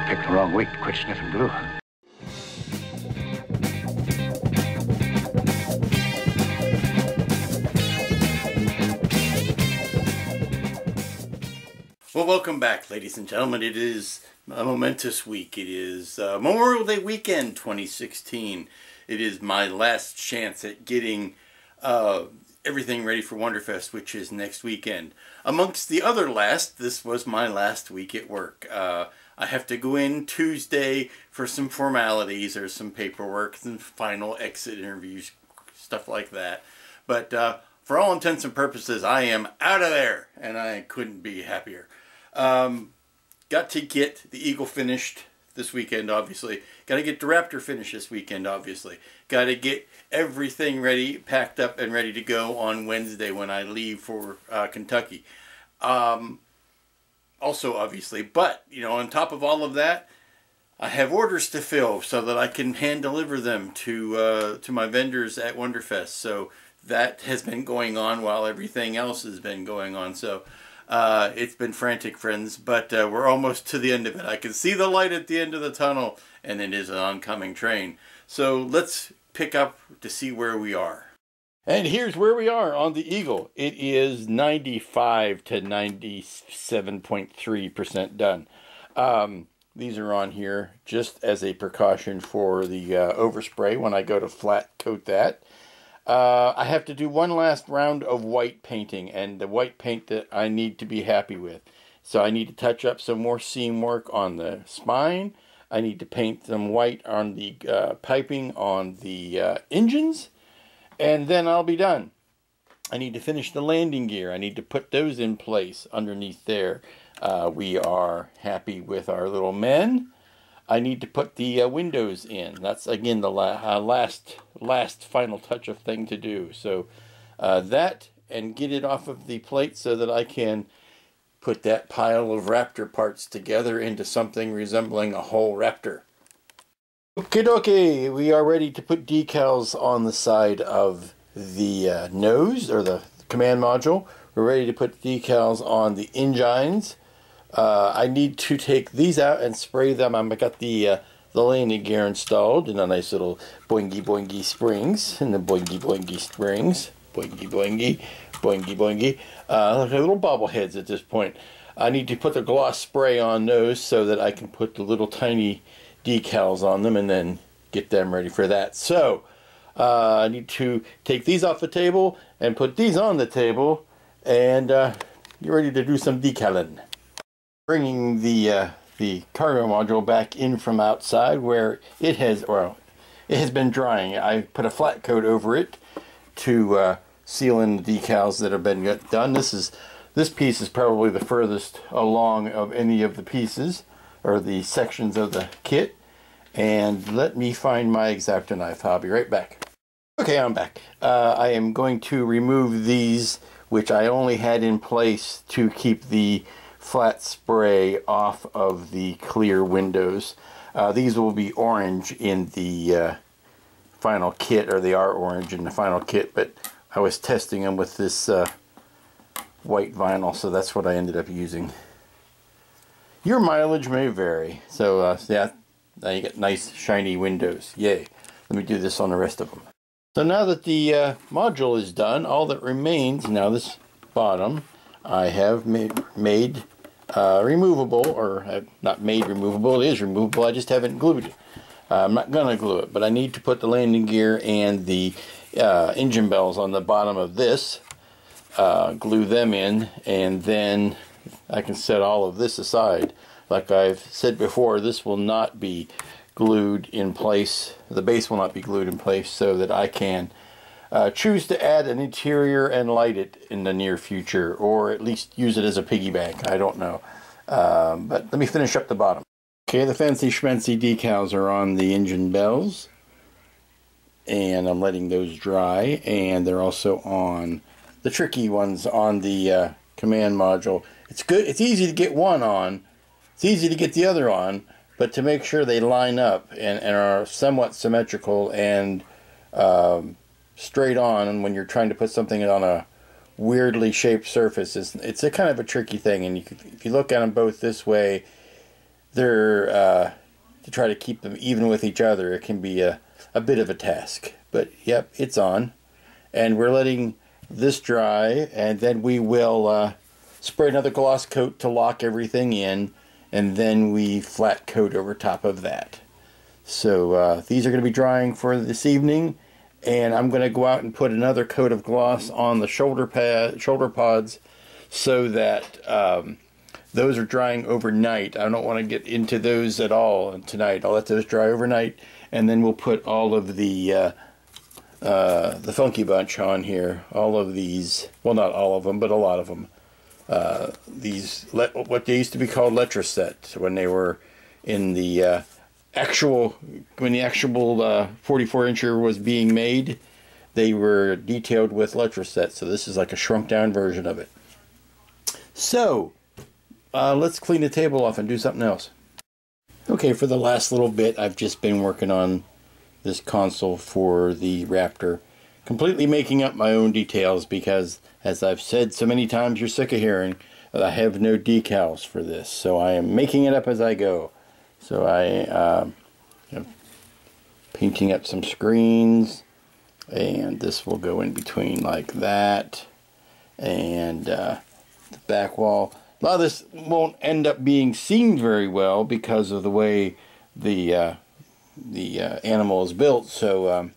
picked the wrong week to quit sniffing glue. Well, welcome back, ladies and gentlemen. It is a momentous week. It is Memorial Day weekend 2016. It is my last chance at getting everything ready for Wonderfest, which is next weekend. Amongst the other last, this was my last week at work. I have to go in Tuesday for some formalities. There's some paperwork, some final exit interviews, stuff like that. But for all intents and purposes, I am out of there, and I couldn't be happier. Got to get the Eagle finished this weekend, obviously. Got to get the Raptor finished this weekend, obviously. Got to get everything ready, packed up and ready to go on Wednesday when I leave for Kentucky. Also, obviously, but, you know, on top of all of that, I have orders to fill so that I can hand deliver them to my vendors at Wonderfest. So that has been going on while everything else has been going on. So it's been frantic, friends, but we're almost to the end of it. I can see the light at the end of the tunnel, and it is an oncoming train. So let's pick up to see where we are. And here's where we are on the Eagle. It is 95 to 97.3% done. These are on here just as a precaution for the overspray when I go to flat coat that. I have to do one last round of white painting, and the white paint that I need to be happy with. So I need to touch up some more seam work on the spine. I need to paint some white on the piping on the engines, and then I'll be done. I need to finish the landing gear. I need to put those in place underneath there. We are happy with our little men. I need to put the windows in. That's, again, the last final touch of thing to do. So that, and get it off of the plate so that I can put that pile of Raptor parts together into something resembling a whole Raptor. Okie dokie, we are ready to put decals on the side of the nose, or the command module. We're ready to put decals on the engines. I need to take these out and spray them. I've got the landing gear installed, and a nice little boingy boingy springs, and the boingy boingy springs, boingy boingy, boingy boingy, like little bobbleheads at this point. I need to put the gloss spray on those so that I can put the little tiny decals on them and then get them ready for that. So I need to take these off the table and put these on the table, and get ready to do some decaling. Bringing the cargo module back in from outside where it has been drying. I put a flat coat over it to seal in the decals that have been done. This piece is probably the furthest along of any of the pieces, or the sections of the kit. And let me find my X-Acto knife. I'll be right back. Okay, I'm back. I am going to remove these, which I only had in place to keep the flat spray off of the clear windows. These will be orange in the final kit, or they are orange in the final kit, but I was testing them with this white vinyl, so that's what I ended up using. Your mileage may vary. So yeah, now you get nice shiny windows. Yay. Let me do this on the rest of them. So now that the module is done, all that remains, now this bottom, I have made removable, or not made removable, it is removable, I just haven't glued it. I'm not going to glue it, but I need to put the landing gear and the engine bells on the bottom of this, glue them in, and then I can set all of this aside. Like I've said before, this will not be glued in place, the base will not be glued in place, so that I can choose to add an interior and light it in the near future, or at least use it as a piggy bank. I don't know. But let me finish up the bottom. Okay, the fancy schmancy decals are on the engine bells, and I'm letting those dry, and they're also on the tricky ones on the command module. It's good. It's easy to get one on. It's easy to get the other on, but to make sure they line up and are somewhat symmetrical and straight on, and when you're trying to put something on a weirdly shaped surface, it's a kind of a tricky thing. And if you look at them both this way, they're to try to keep them even with each other, it can be a bit of a task. But yep, it's on, and we're letting this dry, and then we will spray another gloss coat to lock everything in, and then we flat coat over top of that. So these are going to be drying for this evening, and I'm going to go out and put another coat of gloss on the shoulder pods, so that those are drying overnight. I don't want to get into those at all tonight. I'll let those dry overnight, and then we'll put all of the funky bunch on here. All of these, well, not all of them, but a lot of them. These, what they used to be called Letraset, when they were in the actual 44-incher was being made, they were detailed with Letraset. So this is like a shrunk down version of it. So let's clean the table off and do something else. Okay, for the last little bit, I've just been working on this console for the Raptor, completely making up my own details because, as I've said so many times you're sick of hearing, I have no decals for this, so I am making it up as I go. So I am painting up some screens, and this will go in between like that, and the back wall. A lot of this won't end up being seen very well because of the way the animal is built, so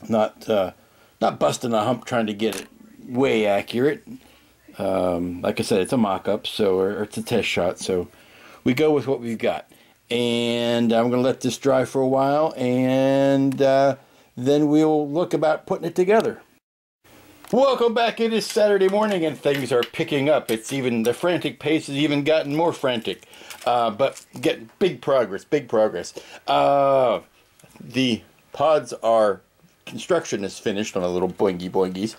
not busting a hump trying to get it way accurate. Like I said, it's a mock-up, so or it's a test shot, so we go with what we've got. And I'm going to let this dry for a while, and then we'll look about putting it together. Welcome back. It is Saturday morning, and things are picking up. It's even, the frantic pace has even gotten more frantic. But get big progress, big progress. The pods are, construction is finished on a little boingies,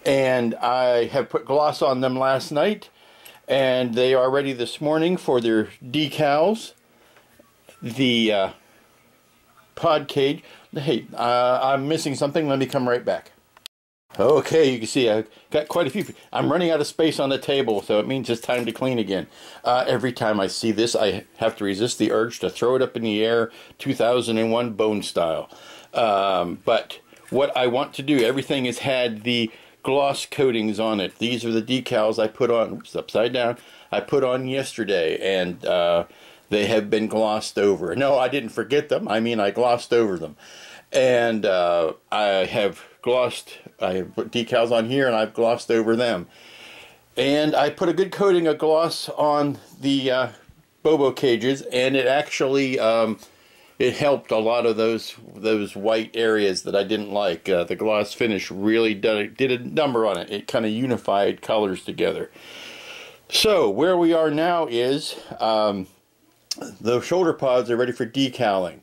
and I have put gloss on them last night, and they are ready this morning for their decals. The pod cage. Hey, I'm missing something. Let me come right back. Okay, you can see I've got quite a few. I'm running out of space on the table, so it means it's time to clean again. Every time I see this, I have to resist the urge to throw it up in the air, 2001 Bone style. But what I want to do, everything has had the gloss coatings on it. These are the decals I put on, oops, upside down, I put on yesterday, and they have been glossed over. No, I didn't forget them. I mean, I glossed over them. And I have put decals on here, and I've glossed over them. And I put a good coating of gloss on the Bobo cages, and it actually it helped a lot of those white areas that I didn't like. The gloss finish really did a number on it. It kind of unified colors together. So where we are now is the shoulder pods are ready for decaling.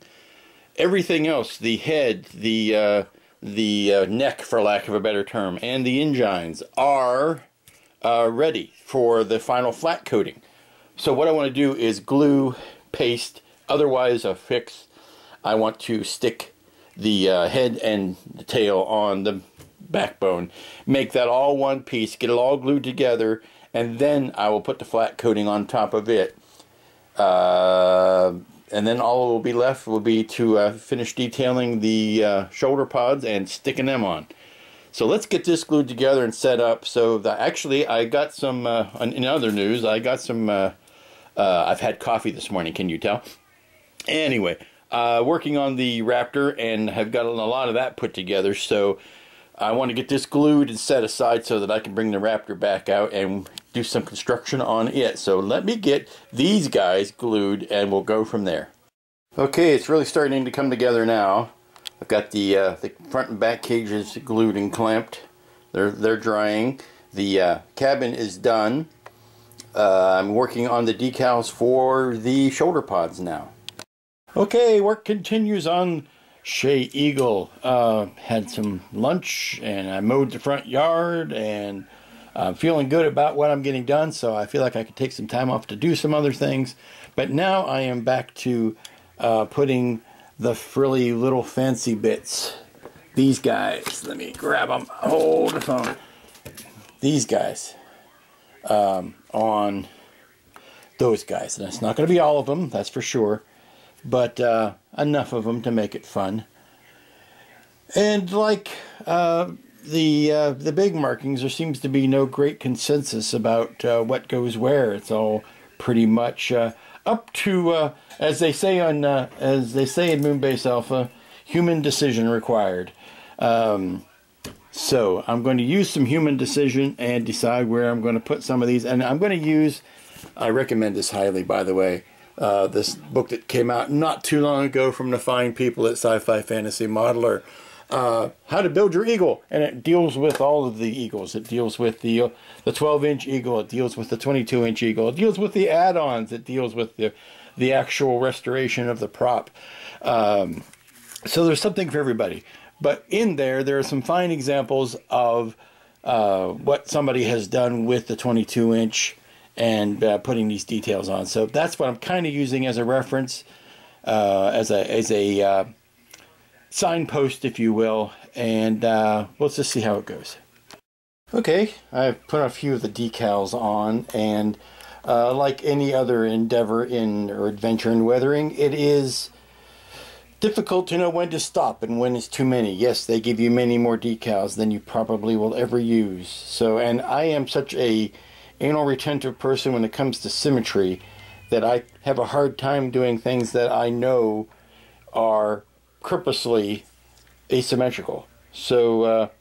Everything else, the head, the neck, for lack of a better term, and the engines are ready for the final flat coating. So what I want to do is glue, paste, otherwise affix. I want to stick the head and the tail on the backbone, make that all one piece, get it all glued together, and then I will put the flat coating on top of it. And then all will be left will be to finish detailing the shoulder pods and sticking them on. So let's get this glued together and set up. So actually, I got some, in other news, I got some, I've had coffee this morning, can you tell? Anyway, working on the Raptor, and have got a lot of that put together. So I want to get this glued and set aside so that I can bring the Raptor back out and do some construction on it. So let me get these guys glued, and we'll go from there. Okay, it's really starting to come together now. I've got the front and back cages glued and clamped. They're drying. The cabin is done. I'm working on the decals for the shoulder pods now. Okay, work continues on Shea Eagle. Had some lunch, and I mowed the front yard, and I'm feeling good about what I'm getting done, so I feel like I could take some time off to do some other things. But now I am back to putting the frilly little fancy bits. These guys, let me grab them, hold the phone. These guys on those guys. And it's not going to be all of them, that's for sure, but enough of them to make it fun. And like the big markings, there seems to be no great consensus about what goes where. It's all pretty much up to, as they say in Moonbase Alpha, human decision required. So I'm going to use some human decision and decide where I'm going to put some of these. And I'm going to use, I recommend this highly, by the way, this book that came out not too long ago from the fine people at Sci-Fi Fantasy Modeler, How to Build Your Eagle. And it deals with all of the eagles. It deals with the 12-inch eagle. It deals with the 22-inch eagle. It deals with the add-ons. It deals with the actual restoration of the prop. So there's something for everybody. But in there are some fine examples of what somebody has done with the 22-inch and putting these details on. So that's what I'm kind of using as a reference, as a signpost, if you will. And let's just see how it goes. Okay, I've put a few of the decals on, and like any other endeavor or adventure in weathering, it is difficult to know when to stop and when it's too many. Yes, they give you many more decals than you probably will ever use. So, and I am such a anal retentive person when it comes to symmetry that I have a hard time doing things that I know are purposely asymmetrical. So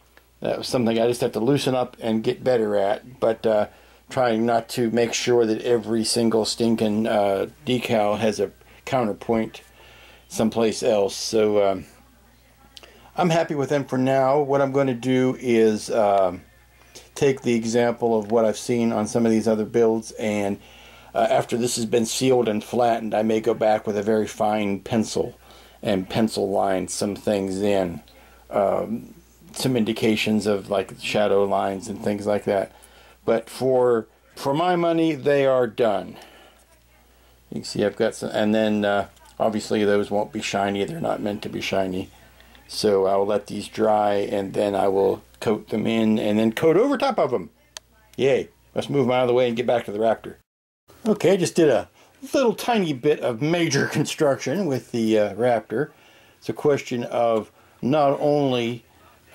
that was something I just have to loosen up and get better at, but trying not to make sure that every single stinking decal has a counterpoint someplace else. So I'm happy with them for now. What I'm going to do is take the example of what I've seen on some of these other builds, and after this has been sealed and flattened, I may go back with a very fine pencil and pencil line some things in, some indications of like shadow lines and things like that. But for my money, they are done. You can see I've got some, and then obviously those won't be shiny. They're not meant to be shiny. So I will let these dry, and then I will coat them in and then coat over top of them. Yay. Let's move them out of the way and get back to the Raptor. Okay, just did a little tiny bit of major construction with the Raptor. It's a question of not only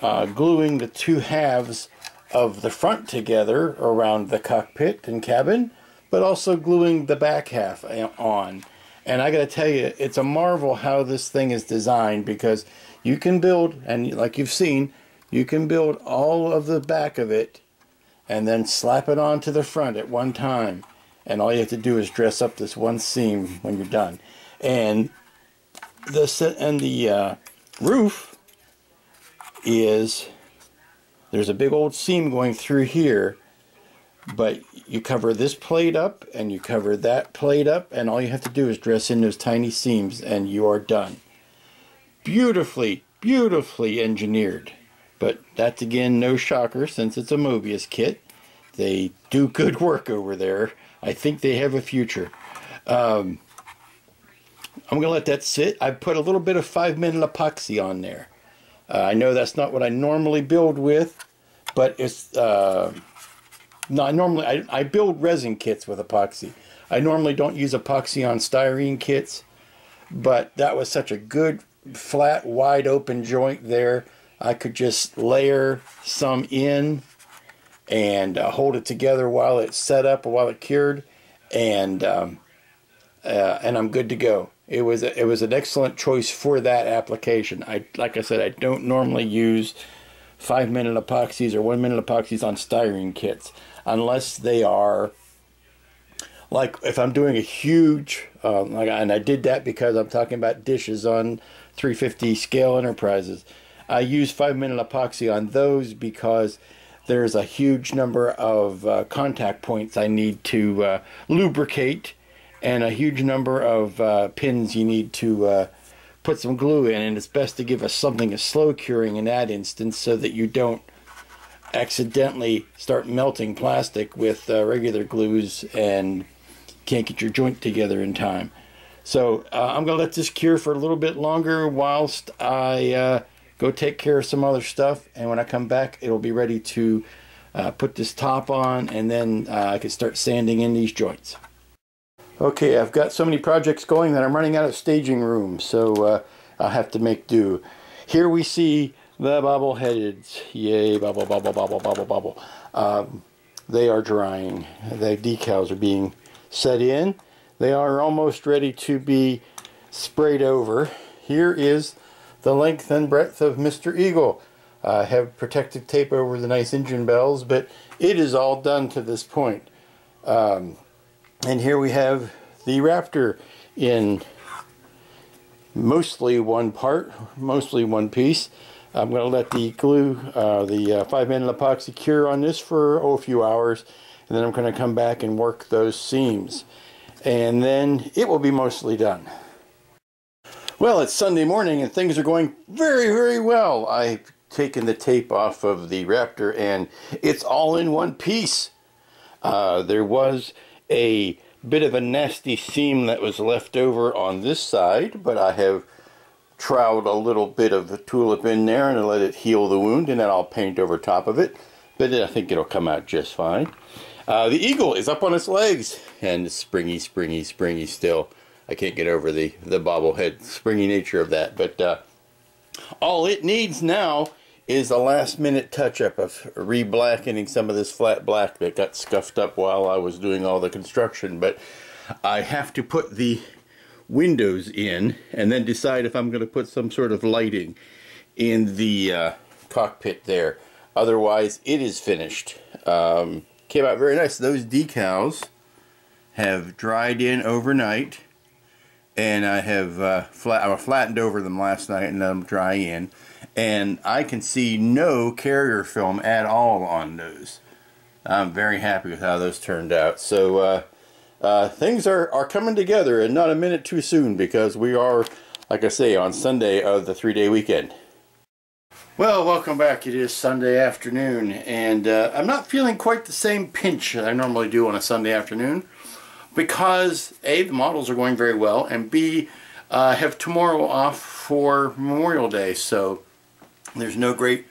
gluing the two halves of the front together around the cockpit and cabin, but also gluing the back half on. And I gotta tell you, it's a marvel how this thing is designed, because you can build, and like you've seen, you can build all of the back of it and then slap it onto the front at one time. And all you have to do is dress up this one seam when you're done. And the roof is, there's a big old seam going through here, but you cover this plate up and you cover that plate up, and all you have to do is dress in those tiny seams and you are done. Beautifully, beautifully engineered. But that's again no shocker, since it's a Mobius kit. They do good work over there. I think they have a future. I'm going to let that sit. I put a little bit of 5-minute epoxy on there. I know that's not what I normally build with, but it's I build resin kits with epoxy. I normally don't use epoxy on styrene kits, but that was such a good flat wide open joint there. I could just layer some in and hold it together while it's set up or while it cured, and I'm good to go. It was an excellent choice for that application. Like I said, I don't normally use 5-minute epoxies or 1-minute epoxies on styrene kits, unless they are, like if I'm doing a huge, and I did that because I'm talking about dishes on 350 scale enterprises. I use 5-minute epoxy on those because there's a huge number of contact points I need to lubricate, and a huge number of pins you need to put some glue in, and it's best to give us something a slow curing in that instance, so that you don't accidentally start melting plastic with regular glues and can't get your joint together in time. So I'm going to let this cure for a little bit longer whilst I go take care of some other stuff, and when I come back it'll be ready to put this top on, and then I can start sanding in these joints. Okay, I've got so many projects going that I'm running out of staging room, so I'll have to make do. Here we see the bobbleheads. Yay, bubble, bubble, bubble, bubble, bubble. They are drying. The decals are being set in. They are almost ready to be sprayed over. Here is the length and breadth of Mr. Eagle. I have protective tape over the nice engine bells, but it is all done to this point. And here we have the Raptor in mostly one part, mostly one piece. I'm going to let the glue, the 5-minute epoxy cure on this for a few hours, and then I'm going to come back and work those seams. And then it will be mostly done. Well, it's Sunday morning and things are going very, very well. I've taken the tape off of the Raptor and it's all in one piece. There was a bit of a nasty seam that was left over on this side, but I have troweled a little bit of the tulip in there and let it heal the wound, and then I'll paint over top of it. But I think it'll come out just fine. The Eagle is up on its legs and it's springy, springy, springy still. I can't get over the bobblehead springy nature of that, but all it needs now is a last minute touch up of re-blackening some of this flat black that got scuffed up while I was doing all the construction. But I have to put the windows in and then decide if I'm going to put some sort of lighting in the cockpit there. Otherwise it is finished. Came out very nice. Those decals have dried in overnight, and I have flattened over them last night and let them dry in. And I can see no carrier film at all on those. I'm very happy with how those turned out. So things are coming together, and not a minute too soon, because we are, like I say, on Sunday of the 3-day weekend. Well, welcome back. It is Sunday afternoon, and I'm not feeling quite the same pinch I normally do on a Sunday afternoon, because A, the models are going very well, and B, have tomorrow off for Memorial Day, so there's no great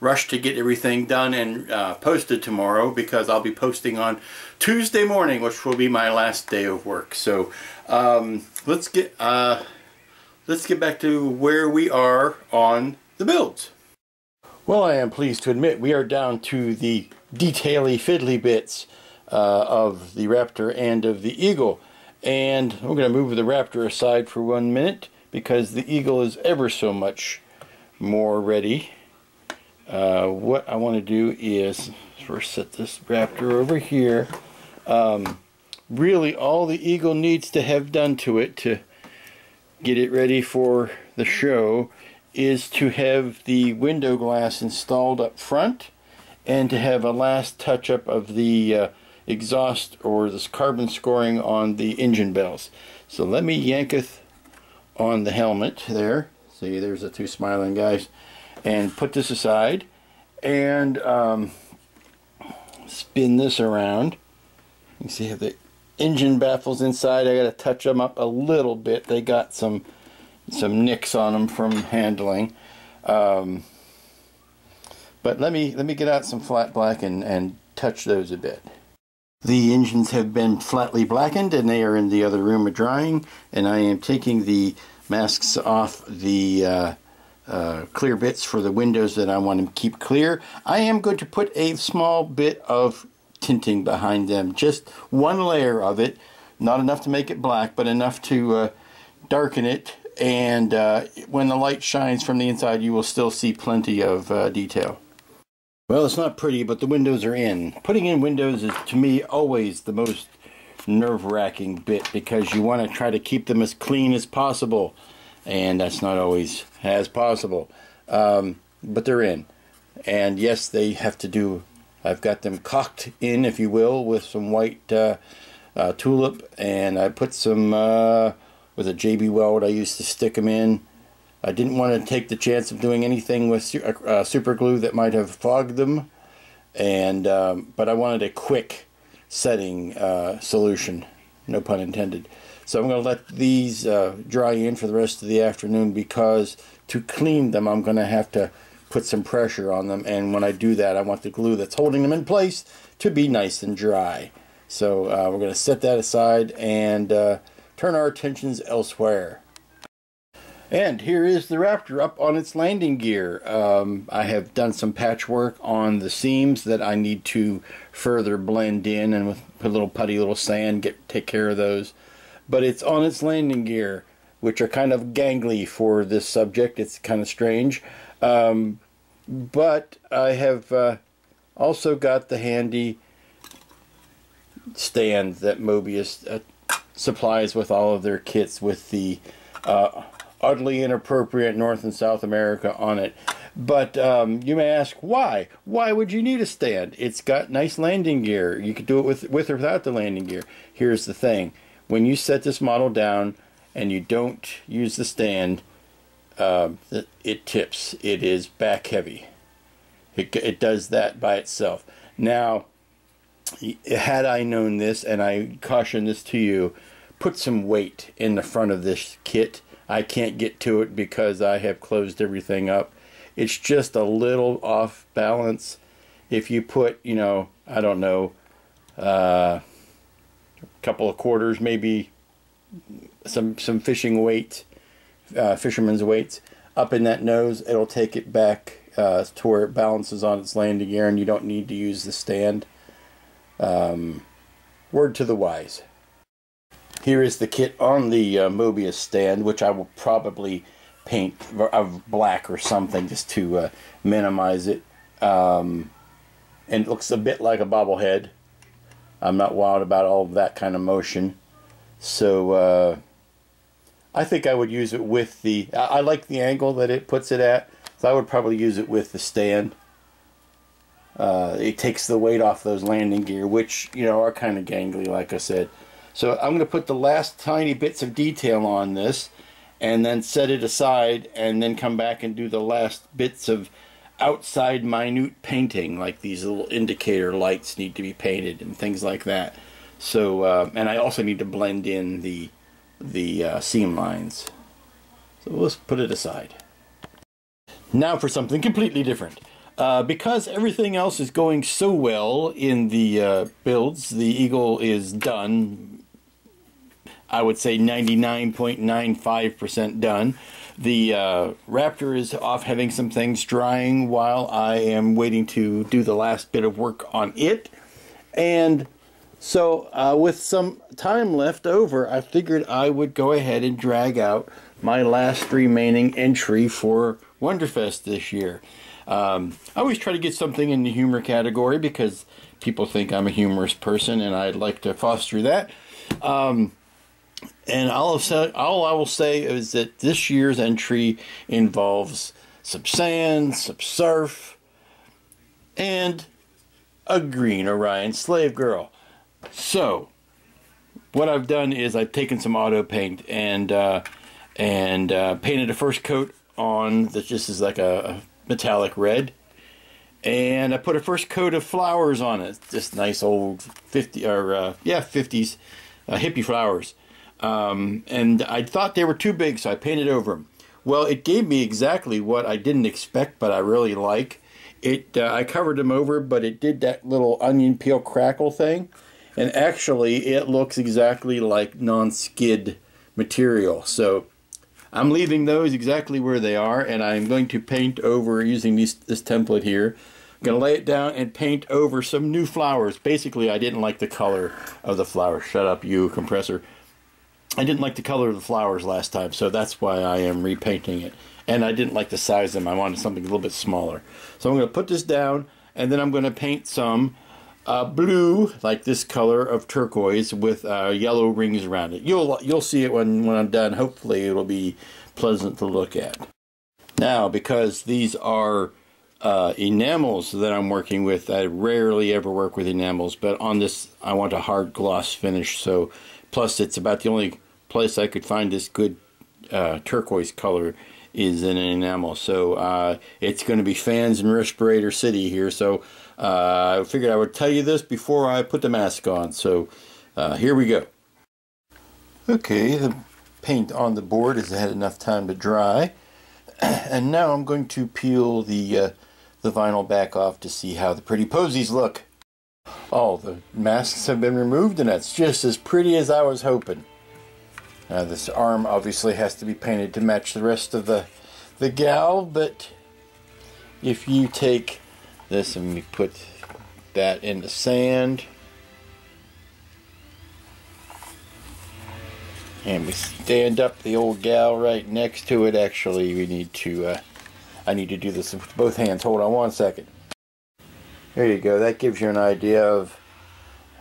rush to get everything done and posted tomorrow, because I'll be posting on Tuesday morning, which will be my last day of work. So let's get back to where we are on the builds. Well, I am pleased to admit we are down to the detaily fiddly bits of the Raptor and of the Eagle, and we're going to move the Raptor aside for 1 minute because the Eagle is ever so much more ready. What I want to do is first set this Raptor over here. Really all the Eagle needs to have done to it to get it ready for the show is to have the window glass installed up front, and to have a last touch up of the exhaust or this carbon scoring on the engine bells. So let me yanketh on the helmet there. See, there's the two smiling guys. And put this aside and spin this around. You see, have the engine baffles inside. I got to touch them up a little bit. They got some nicks on them from handling. But let me get out some flat black and touch those a bit. The engines have been flatly blackened and they are in the other room drying, and I am taking the masks off the clear bits for the windows that I want to keep clear. I am going to put a small bit of tinting behind them, just one layer of it, not enough to make it black, but enough to darken it, and when the light shines from the inside you will still see plenty of detail. Well, it's not pretty, but the windows are in. Putting in windows is, to me, always the most nerve-wracking bit, because you want to try to keep them as clean as possible, and that's not always as possible. But they're in. And yes, they have to do, I've got them caulked in, if you will, with some white tulip, and I put some with a JB Weld I used to stick them in. I didn't want to take the chance of doing anything with super glue that might have fogged them, and but I wanted a quick setting solution, no pun intended. So I'm going to let these dry in for the rest of the afternoon, because to clean them I'm going to have to put some pressure on them, and when I do that I want the glue that's holding them in place to be nice and dry. So we're going to set that aside and turn our attentions elsewhere. And here is the Raptor up on its landing gear. I have done some patchwork on the seams that I need to further blend in, and with a little putty, little sand, take care of those. But it's on its landing gear, which are kind of gangly for this subject. It's kind of strange. But I have also got the handy stand that Mobius supplies with all of their kits, with the oddly inappropriate North and South America on it. But you may ask, why? Why would you need a stand? It's got nice landing gear. You could do it with or without the landing gear. Here's the thing. When you set this model down and you don't use the stand, it tips. It is back heavy. It does that by itself. Now, had I known this, and I caution this to you, put some weight in the front of this kit. I can't get to it because I have closed everything up. It's just a little off balance. If you put, you know, I don't know, a couple of quarters, maybe some fishing weight, fisherman's weights, up in that nose, it'll take it back to where it balances on its landing gear, and you don't need to use the stand. Word to the wise. Here is the kit on the Mobius stand, which I will probably paint of black or something just to minimize it. And it looks a bit like a bobblehead. I'm not wild about all of that kind of motion. So I think I would use it with the... I like the angle that it puts it at, so I would probably use it with the stand. It takes the weight off those landing gear, which, you know, are kind of gangly, like I said. So I'm going to put the last tiny bits of detail on this, and then set it aside, and then come back and do the last bits of outside minute painting, like these little indicator lights need to be painted and things like that. So, and I also need to blend in the seam lines. So let's put it aside. Now for something completely different. Because everything else is going so well in the builds, the Eagle is done. I would say 99.95% done. The Raptor is off having some things drying while I am waiting to do the last bit of work on it. And so with some time left over, I figured I would go ahead and drag out my last remaining entry for Wonderfest this year. I always try to get something in the humor category because people think I'm a humorous person, and I'd like to foster that. And all I will say is that this year's entry involves some sand, some surf, and a green Orion slave girl. So, what I've done is I've taken some auto paint and painted a first coat on that just is like a metallic red, and I put a first coat of flowers on it, just nice old 50s hippie flowers, and I thought they were too big, so I painted over them. Well, it gave me exactly what I didn't expect, but I really like it. I covered them over, but it did that little onion peel crackle thing, and actually it looks exactly like non-skid material. So I'm leaving those exactly where they are, and I'm going to paint over using this template here. I'm going to lay it down and paint over some new flowers. Basically, I didn't like the color of the flowers. Shut up, you compressor. I didn't like the color of the flowers last time, so that's why I am repainting it. And I didn't like the size of them. I wanted something a little bit smaller. So I'm going to put this down, and then I'm going to paint some blue, like this color of turquoise, with yellow rings around it. You'll see it when I'm done. Hopefully it'll be pleasant to look at. Now, because these are enamels that I'm working with, I rarely ever work with enamels, but on this I want a hard gloss finish. So, plus it's about the only place I could find this good turquoise color is in an enamel. So it's going to be Fans in Respirator City here. So I figured I would tell you this before I put the mask on. So here we go. Okay, the paint on the board has had enough time to dry. And now I'm going to peel the vinyl back off to see how the pretty posies look. All the masks have been removed, and that's just as pretty as I was hoping. This arm obviously has to be painted to match the rest of the gal, but if you take this and we put that in the sand, and we stand up the old gal right next to it. Actually, we need to, I need to do this with both hands. Hold on one second. There you go. That gives you an idea of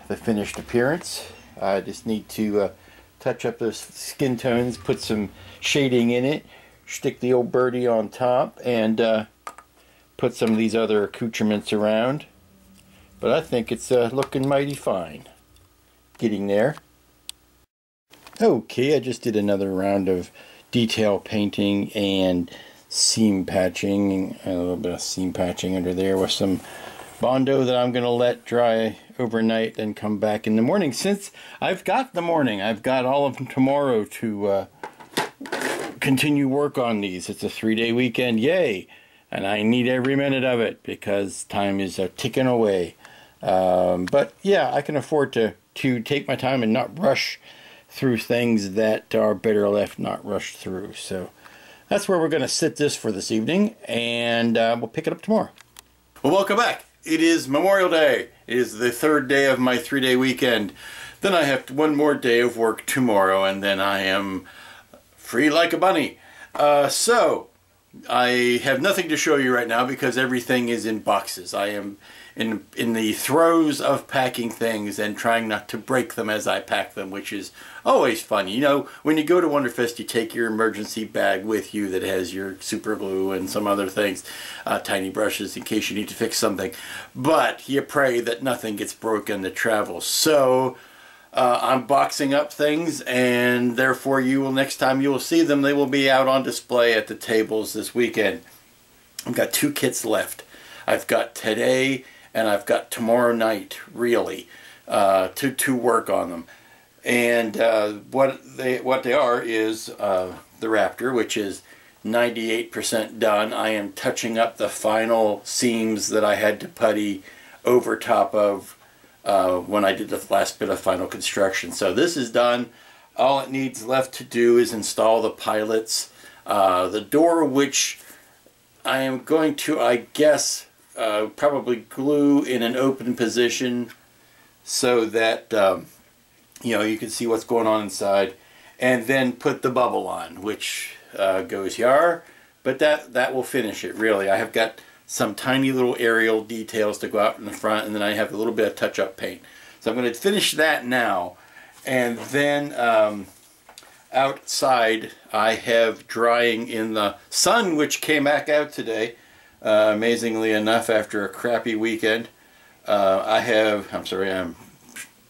the finished appearance. I just need to touch up those skin tones, put some shading in it, stick the old birdie on top, and put some of these other accoutrements around. But I think it's looking mighty fine. Getting there. Okay, I just did another round of detail painting and seam patching. A little bit of seam patching under there with some Bondo that I'm going to let dry overnight and come back in the morning. Since I've got the morning, I've got all of tomorrow to continue work on these. It's a 3-day weekend, yay! And I need every minute of it because time is ticking away. But yeah, I can afford to take my time and not rush through things that are better left not rushed through. So that's where we're going to sit this for this evening, and we'll pick it up tomorrow. Well, welcome back. It is Memorial Day. It is the 3rd day of my 3-day weekend. Then I have one more day of work tomorrow, and then I am free like a bunny. So I have nothing to show you right now because everything is in boxes. I am in the throes of packing things and trying not to break them as I pack them, which is always fun. You know, when you go to Wonderfest, you take your emergency bag with you that has your super glue and some other things, tiny brushes in case you need to fix something. But you pray that nothing gets broken to travel. So I'm boxing up things, and therefore next time you will see them, they will be out on display at the tables this weekend. I've got 2 kits left. I've got today and I've got tomorrow night, really, to work on them. And what they are is the Raptor, which is 98% done. I am touching up the final seams that I had to putty over top of when I did the last bit of final construction. So this is done. All it needs left to do is install the pilots. The door, which I am going to, I guess, probably glue in an open position so that you know, you can see what's going on inside, and then put the bubble on, which goes yar, but that will finish it, really. I have got some tiny little aerial details to go out in the front, and then I have a little bit of touch-up paint. So I'm going to finish that now, and then outside I have drying in the sun, which came back out today. Amazingly enough, after a crappy weekend, I'm sorry, I'm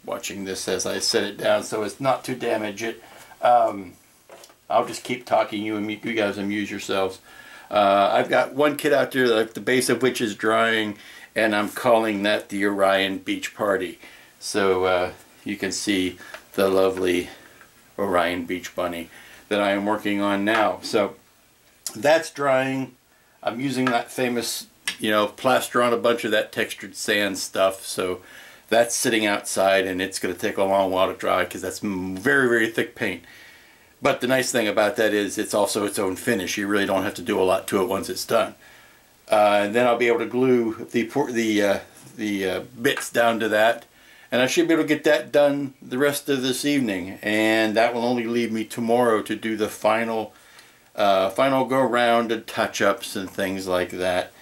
watching this as I set it down so as not to damage it. I'll just keep talking, you guys amuse yourselves. I've got one kit out there, the base of which is drying, and I'm calling that the Orion Beach Party. So you can see the lovely Orion Beach Bunny that I am working on now. So that's drying. I'm using that famous, you know, plaster on a bunch of that textured sand stuff, so that's sitting outside, and it's going to take a long while to dry because that's very, very thick paint. But the nice thing about that is it's also its own finish. You really don't have to do a lot to it once it's done. And then I'll be able to glue the bits down to that, and I should be able to get that done the rest of this evening, and that will only leave me tomorrow to do the final go round and touch-ups and things like that,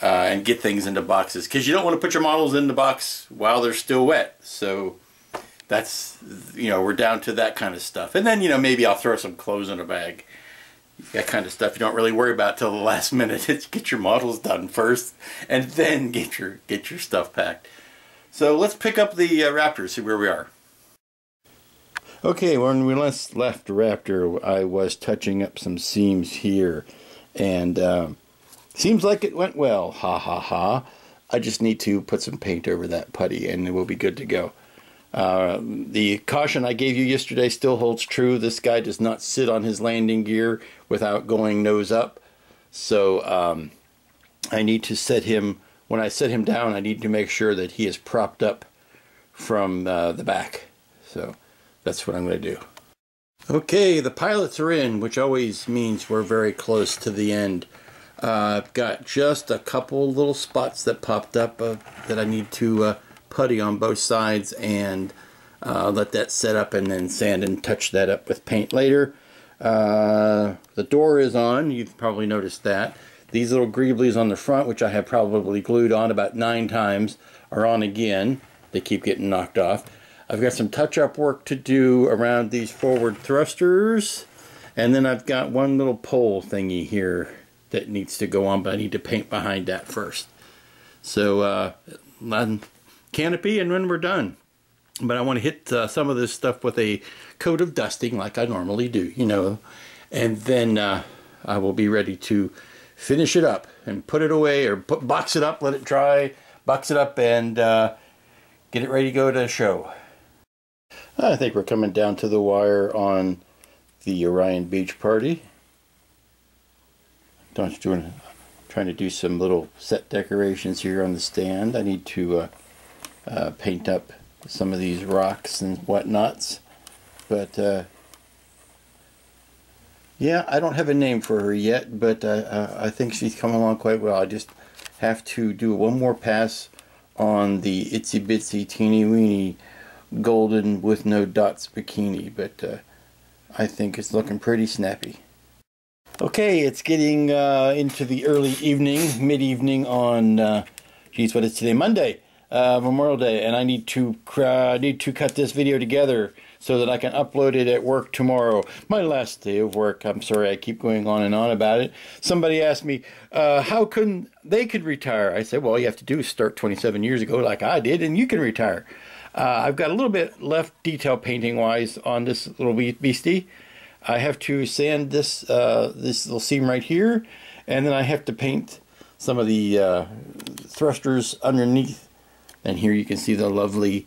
and get things into boxes, because you don't want to put your models in the box while they're still wet. So that's, you know, we're down to that kind of stuff. And then, you know, maybe I'll throw some clothes in a bag. That kind of stuff you don't really worry about till the last minute. It's get your models done first, and then get your stuff packed. So let's pick up the Raptor, see where we are. Okay, when we last left Raptor, I was touching up some seams here, and seems like it went well, ha ha ha. I just need to put some paint over that putty and it will be good to go. The caution I gave you yesterday still holds true. This guy does not sit on his landing gear without going nose up, so I need to set him when I set him down, I need to make sure that he is propped up from the back. So that's what I'm going to do. Okay, the pilots are in, which always means we're very close to the end. I've got just a couple little spots that popped up that I need to putty on both sides and let that set up, and then sand and touch that up with paint later. The door is on. You've probably noticed that. These little greeblies on the front, which I have probably glued on about 9 times, are on again. They keep getting knocked off. I've got some touch-up work to do around these forward thrusters. And then I've got one little pole thingy here that needs to go on, but I need to paint behind that first. So, canopy, and when we're done. But I want to hit some of this stuff with a coat of dusting like I normally do, you know. And then I will be ready to finish it up and put it away, or box it up, let it dry, box it up, and get it ready to go to the show. I think we're coming down to the wire on the Orion Beach Party. Trying to do some little set decorations here on the stand. I need to paint up some of these rocks and whatnots. But yeah, I don't have a name for her yet, but I think she's coming along quite well. I just have to do one more pass on the itsy bitsy teeny weeny golden with no dots bikini, but I think it's looking pretty snappy. Okay, it's getting into the early evening, mid-evening on, geez, what is today? Monday, Memorial Day, and I need to cut this video together so that I can upload it at work tomorrow. My last day of work. I'm sorry I keep going on and on about it. Somebody asked me, how could they retire? I said, well, all you have to do is start 27 years ago like I did, and you can retire. I've got a little bit left detail painting wise on this little beastie. I have to sand this this little seam right here, and then I have to paint some of the thrusters underneath. And here you can see the lovely,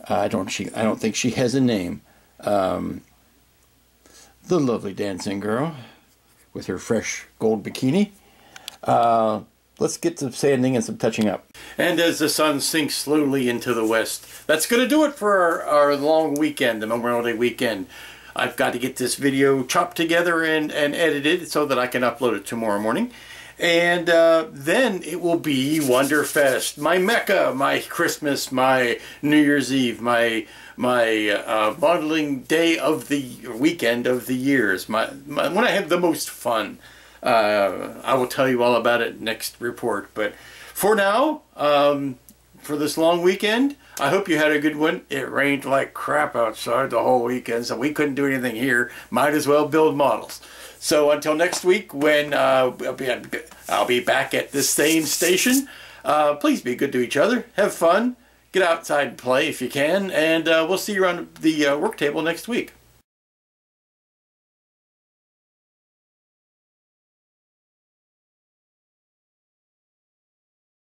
I don't think she has a name, the lovely dancing girl with her fresh gold bikini. Let's get some sanding and some touching up. And as the sun sinks slowly into the west, that's going to do it for our long weekend, the Memorial Day weekend. I've got to get this video chopped together and edited so that I can upload it tomorrow morning. And then it will be Wonderfest, my Mecca, my Christmas, my New Year's Eve, my modeling day of the weekend of the years, when I have the most fun. I will tell you all about it next report. But for now, for this long weekend, I hope you had a good one. It rained like crap outside the whole weekend, so we couldn't do anything here. Might as well build models. So until next week, when I'll be back at this same station, please be good to each other. Have fun. Get outside and play if you can. And we'll see you around the work table next week.